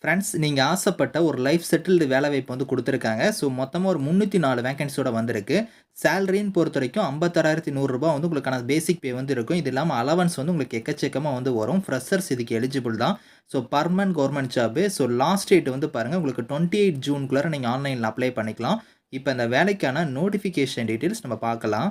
Friends, நீங்க ஆசைப்பட்ட ஒரு லைஃப் செட்டில்டு வேலைவாய்ப்பு வந்து குடுத்துருக்காங்க. ஸோ, மொத்தமா ஒரு 304 வேக்கன்ஸியோட வந்திருக்கு. சேலரின்னு பொறுத்தவரைக்கும் ரூ. 56,100 வந்து உங்களுக்கான பேசிக் பே வந்து இருக்கும். இது இல்லாம அலவன்ஸ் வந்து உங்களுக்கு எக்கச்சக்கமா வந்து வரும். ஃப்ரெஷர்ஸ் இதுக்கு எலிஜிபிள் தான். So, permanent government job. So, last date வந்து பாருங்க உங்களுக்கு 28 ஜூன்குள்ளார நீங்க ஆன்லைன்ல அப்ளை பண்ணிக்கலாம். இப்ப இந்த வேலைக்கான நோட்டிஃபிகேஷன் டீட்டெயில்ஸ் நம்ம பார்க்கலாம்.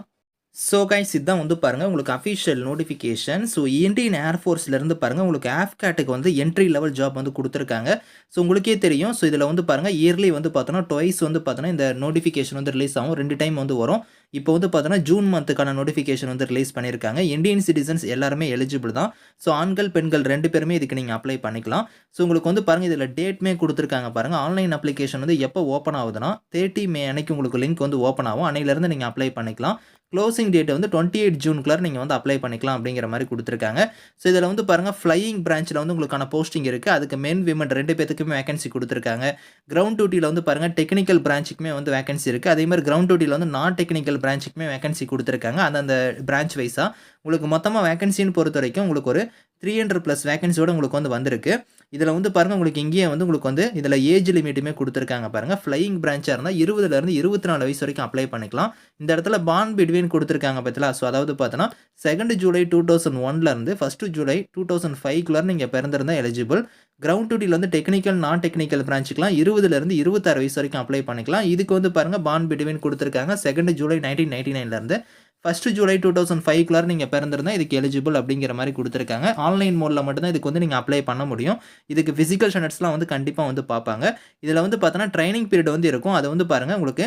ஸோ கைஸ், இதான் வந்து பாருங்க உங்களுக்கு அஃபிஷியல் நோட்டிஃபிகேஷன். ஸோ இந்தியன் ஏர்ஃபோர்ஸ்லேருந்து பாருங்க உங்களுக்கு ஆஃப்கேட்டுக்கு வந்து என்ட்ரி லெவல் ஜாப் வந்து குடுத்துருக்காங்க. ஸோ உங்களுக்கே தெரியும். ஸோ இதில வந்து பாருங்க இயர்லி வந்து பார்த்தோன்னா ட்வைஸ் வந்து பார்த்தோன்னா இந்த நோட்டிஃபிகேஷன் வந்து ரிலீஸ் ஆகும். 2 டைம் வந்து வரும். இப்போ வந்து பார்த்தோன்னா ஜூன் மந்த்துக்கான நோட்டிஃபிகேஷன் வந்து ரிலீஸ் பண்ணியிருக்காங்க. இந்தியன் சிட்டிசன்ஸ் எல்லாருமே எலிஜிபிள் தான். ஸோ ஆண்கள், பெண்கள் 2 பேருமே இதுக்கு நீங்க அப்ளை பண்ணிக்கலாம். ஸோ உங்களுக்கு வந்து பாருங்க இதில டேட்மே குடுத்துருக்காங்க பாருங்க. ஆன்லைன் அப்ளிகேஷன் வந்து எப்போ ஓப்பன் ஆகுதுன்னா 30 மே அன்னைக்கு உங்களுக்கு லிங்க் வந்து ஓப்பன் ஆகும். அன்னையிலிருந்து நீங்க அப்ளை பண்ணிக்கலாம். க்ளோசிங் டேட் வந்து 28 ஜூன்குள்ளார நீங்க வந்து அப்ளை பண்ணிக்கலாம் அப்படிங்கிற மாரி குடுத்துருக்காங்க. ஸோ இதில வந்து பாருங்க ஃப்ளையிங் பிரான்ச்ல வந்து உங்களுக்கான போஸ்டிங் இருக்கு. அதுக்கு மென், விமன் 2 பேத்துக்குமே வேக்கன்சி குடுத்துருக்காங்க. கிரவுண்ட் டியூட்டில வந்து பாருங்க டெக்னிக்கல் பிரான்ச்சுக்குமே வந்து வேக்கன்சி இருக்கு. அதே மாரி கிரவுண்ட் டியூட்டில வந்து நான் டெக்னிக்கல் பிரான்ச்சுக்குமே வேக்கன்சி குடுத்துருக்காங்க. அந்தந்த பிரான்ச் வைஸா. உங்களுக்கு மொத்தமா வேக்கன்சின்னு பொறுத்தவரைக்கும் உங்களுக்கு ஒரு 300 பிளஸ் வேக்கன்சியோட உங்களுக்கு வந்து வந்திருக்கு. இதில வந்து பாருங்க உங்களுக்கு இங்கேயே வந்து உங்களுக்கு வந்து இதில ஏஜ் லிமிட்டுமே குடுத்துருக்காங்க பாருங்க. ஃப்ளையிங் பிரான்ச்சா இருந்தா 20லேருந்து 24 வயசு வரைக்கும் அப்ளை பண்ணிக்கலாம். இந்த இடத்துல பாண்ட் பிட்வீன் குடுத்துருக்காங்க பார்த்தீங்களா? ஸோ அதாவது பார்த்தோன்னா 2 ஜூலை 2001லேருந்து 1 ஜூலை 2005க்குள்ளார நீங்க பிறந்திருந்தா எலிஜிபிள். கிரவுண்ட் டியூட்டில வந்து டெக்னிக்கல், நான் டெக்னிக்கல் பிரான்ச்சுக்குலாம் 20லேருந்து 26 வயசு வரைக்கும் அப்ளை பண்ணிக்கலாம். இதுக்கு வந்து பாருங்க பாண்ட் பிட்வீன் குடுத்துருக்காங்க. 2 ஜூலை 1999லேருந்து 1 ஜூலை 2005க்குள்ளார நீங்க பிறந்திருந்தா இதுக்கு எலிஜிபிள் அப்படிங்கிற மாரி குடுத்துருக்காங்க. ஆன்லைன் மோட்ல மட்டும் தான் இதுக்கு வந்து நீங்க அப்ளை பண்ண முடியும். இதுக்கு பிசிக்கல் ஸ்டாண்டர்ட்ஸ்லாம் வந்து கண்டிப்பா வந்து பார்ப்பாங்க. இதில வந்து பார்த்தோன்னா ட்ரெய்னிங் பீரியட் வந்து இருக்கும். அது வந்து பாருங்க உங்களுக்கு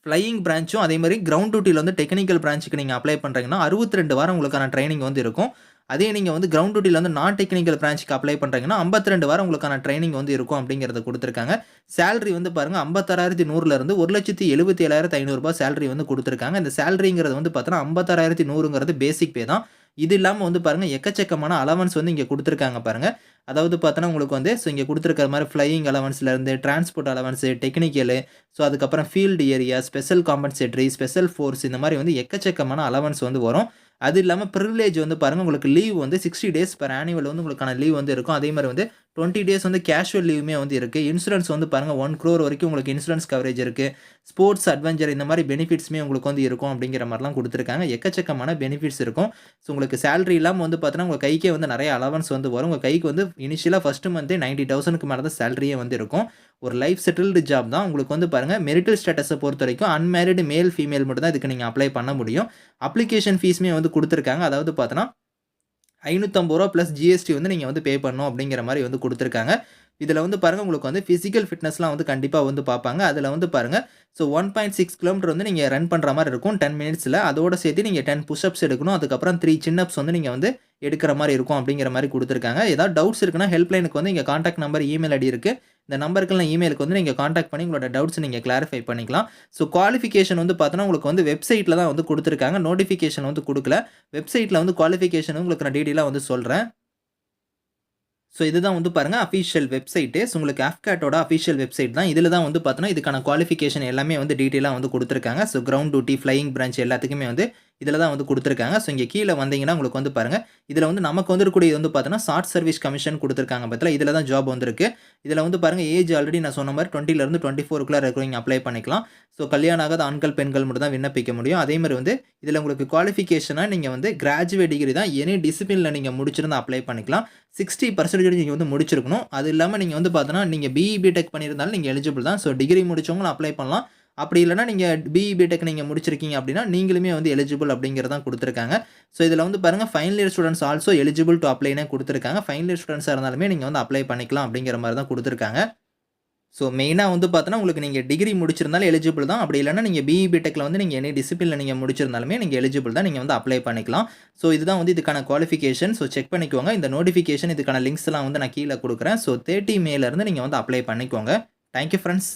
ஃப்ளையிங் பிரான்ச்சும் அதே மாரி கிரவுண்ட் டியூட்டில வந்து டெக்னிக்கல் பிரான்ச்சுக்கு நீங்க அப்ளை பண்றீங்கன்னா 62 வாரம் உங்களுக்கான ட்ரெய்னிங் வந்து இருக்கும். அதே நீங்க வந்து கிரவுண்ட் டியூட்டில வந்து நான் டெக்னிக்கல் பிரான்ச்சுக்கு அப்ளை பண்றீங்கன்னா 52 வாரம் உங்களுக்கான ட்ரெய்னிங் வந்து இருக்கும் அப்படிங்கிறத குடுத்துருக்காங்க. சேலரி வந்து பாருங்க 56,100லேருந்து ரூ. 1,77,500 சேலரி வந்து குடுத்துருக்காங்க. இந்த சேலரிங்கிறது வந்து பார்த்தோன்னா 56,100ங்கிறது பேசிக் பே தான். இது இல்லாம வந்து பாருங்க எக்கச்சக்கமான அலவன்ஸ் வந்து இங்க குடுத்துருக்காங்க பாருங்க. அதாவது பார்த்தோன்னா உங்களுக்கு வந்து ஸோ இங்க குடுத்துருக்கிற மாரி ஃப்ளையிங் அலவன்ஸ்லேருந்து டிரான்ஸ்போர்ட் அலவன்ஸ், டெக்னிக்கலு, ஸோ அதுக்கப்புறம் field area, special compensatory, special force இந்த மாரி வந்து எக்கச்சக்கமான அலவன்ஸ் வந்து வரும். அது இல்லாம பிரிவிலேஜ் வந்து பாருங்க உங்களுக்கு லீவ் வந்து 60 டேஸ் பெர் ஆனுவல் வந்து உங்களுக்கான லீவ் வந்து இருக்கும். அதே மாரி வந்து 20 டேஸ் வந்து கேஷுவல் லீவுமே வந்து இருக்கு. இன்சூரன்ஸ் வந்து பாருங்க 1 crore வரைக்கும் உங்களுக்கு இன்சூரன்ஸ் கவரேஜ் இருக்கு. ஸ்போர்ட்ஸ், அட்வென்ச்சர் இந்த மாரி பெனிஃபிட்ஸ்மே உங்களுக்கு வந்து இருக்கும் அப்படிங்கிற மாரிலாம் குடுத்துருக்காங்க. எக்கச்சக்கமான பெனிஃபிட்ஸ் இருக்கும். ஸோ உங்களுக்கு சேலரி இல்லாம வந்து பார்த்தோன்னா உங்க கைக்கே வந்து நெறைய அலவன்ஸ் வந்து வரும். உங்க கைக்கு வந்து இனிஷியலா ஃபர்ஸ்ட் மந்த்தே 90,000க்கு மேல தான் சேலரியே வந்து இருக்கும். ஒரு லைஃப் செட்டில்டு ஜாப் தான். உங்களுக்கு வந்து பாருங்க மெரிட்டல் ஸ்டேட்டஸ பொறுத்தவரைக்கும் அன்மேரிட் மேல், ஃபீமேல் மட்டும் தான் இதுக்கு நீங்க அப்ளை பண்ண முடியும். அப்ளிகேஷன் ஃபீஸ்மே வந்து குடுத்துருக்காங்க. அதாவது பார்த்தோன்னா ரூ. 550 பிளஸ் ஜிஎஸ்டி வந்து நீங்க வந்து பே பண்ணணும் அப்படிங்கிற மாரி வந்து குடுத்துருக்காங்க. இதில வந்து பாருங்க உங்களுக்கு வந்து பிசிக்கல் ஃபிட்னஸ்லாம் வந்து கண்டிப்பா வந்து பார்ப்பாங்க. அதில வந்து பாருங்க ஸோ 1.6 கிலோமீட்டர் வந்து நீங்க ரன் பண்ற மாரி இருக்கும் 10 மினிட்ஸ்ல. அதோட சேர்த்து நீங்க 10 புஷ் அப்ஸ் எடுக்கணும். அதுக்கப்புறம் 3 சின் அப்ஸ் வந்து நீங்க வந்து எடுக்கிற மாரி இருக்கும் அப்படிங்கிற மாரி குடுத்துருக்காங்க. ஏதாவது டவுட்ஸ் இருக்குன்னா ஹெல்ப்லைனுக்கு வந்து இங்க கான்டாக்ட் நம்பர், இமெயில் ஐடி இருக்கு. இந்த நம்பருக்கு இல்ல இமெயிலுக்கு வந்து நீங்க கான்டாக்ட் பண்ணி உங்களோட டவுட்ஸ் நீங்க கிளாரிஃபை பண்ணிக்கலாம். ஸோ குவாலிஃபிகேஷன் வந்து பார்த்தோன்னா உங்களுக்கு வந்து வெப்சைட்ல தான் வந்து குடுத்துருக்காங்க. நோட்டிஃபிகேஷன் வந்து குடுக்கல. வெப்சைட்ல வந்து குவாலிஃபிகேஷன் உங்களுக்கு நான் டீட்டெயிலா வந்து சொல்றேன். ஸோ இதுதான் வந்து பாருங்க அஃபிஷியல் வெப்சைட்டு. ஸோ உங்களுக்கு ஆஃப்கேட்டோட அஃபிஷியல் வெப்சைட் தான். இதில தான் வந்து பார்த்தோன்னா இதுக்கான குவாலிஃபிகேஷன் எல்லாமே வந்து டீட்டெயிலா வந்து குடுத்துருக்காங்க. So ground duty, flying branch எல்லாத்துக்குமே வந்து இதில தான் வந்து குடுத்துருக்காங்க. ஸோ இங்க கீழ வந்தீங்கன்னா உங்களுக்கு வந்து பாருங்க, இதில வந்து நமக்கு வந்திருக்கக்கூடியது வந்து பார்த்தோன்னா ஷார்ட் சர்வீஸ் கமிஷன் குடுத்துருக்காங்க பார்த்தீங்களா, இதில தான் ஜாப் வந்திருக்கு. இதில வந்து பாருங்க ஏஜ் ஆல்ரெடி நான் சொன்ன மாரி 20லேருந்து 24க்குள்ள இருக்கிறவங்க அப்ளை பண்ணிக்கலாம். ஸோ கல்யாணம் ஆகாத ஆண்கள், பெண்கள் மட்டும் தான் விண்ணப்பிக்க முடியும். அதே மாரி வந்து இதில உங்களுக்கு குவாலிஃபிகேஷனா நீங்க வந்து கிராஜுவேட் டிகிரி தான் எனி டிசிப்ளின்ல நீங்க முடிச்சிருந்தா அப்ளை பண்ணிக்கலாம். 60% நீங்க வந்து முடிச்சிருக்கணும். அது இல்லாம நீங்க வந்து பார்த்தோன்னா, நீங்க பிஇ, பிடெக் பண்ணியிருந்தாலும் நீங்க எலிஜிபிள் தான். ஸோ டிகிரி முடிச்சவங்களும் அப்ளை பண்ணலாம். அப்படி இல்லன்னா நீங்க பிஇ, பிடெக் நீங்க முடிச்சிருக்கீங்க அப்படின்னா, நீங்களுமே வந்து எலிஜிபிள் அப்படிங்கிறத தான் குடுத்துருக்காங்க. ஸோ இதில வந்து பாருங்க final year students also eligible to அப்ளைன்னே குடுத்துருக்காங்க. ஃபைனல் இயர் ஸ்டூடண்ட்ஸா இருந்தாலுமே நீங்க வந்து அப்ளை பண்ணிக்கலாம் அப்படிங்கிற மாரி தான் குடுத்துருக்காங்க. ஸோ மெயினா வந்து பார்த்தோன்னா, உங்களுக்கு நீங்க டிகிரி முடிச்சிருந்தாலும் எலிஜிபிள் தான். அப்படி இல்லன்னா நீங்க பிஇ, பிடெக்ல வந்து நீங்க எனி டிசிப்ளின்ல நீங்க முடிச்சிருந்தாலுமே நீங்க எலிஜிபிள் தான். நீங்க வந்து அப்ளை பண்ணிக்கலாம். ஸோ இதுதான் வந்து இதுக்கான குவாலிஃபிகேஷன். ஸோ செக் பண்ணிக்கோங்க. இந்த நோட்டிஃபிகேஷன் இதுக்கான லிங்க்ஸ்லாம் வந்து நான் கீழ குடுக்குறேன். ஸோ 30 மேல இருந்து நீங்க வந்து அப்ளை பண்ணிக்கோங்க. Thank you friends.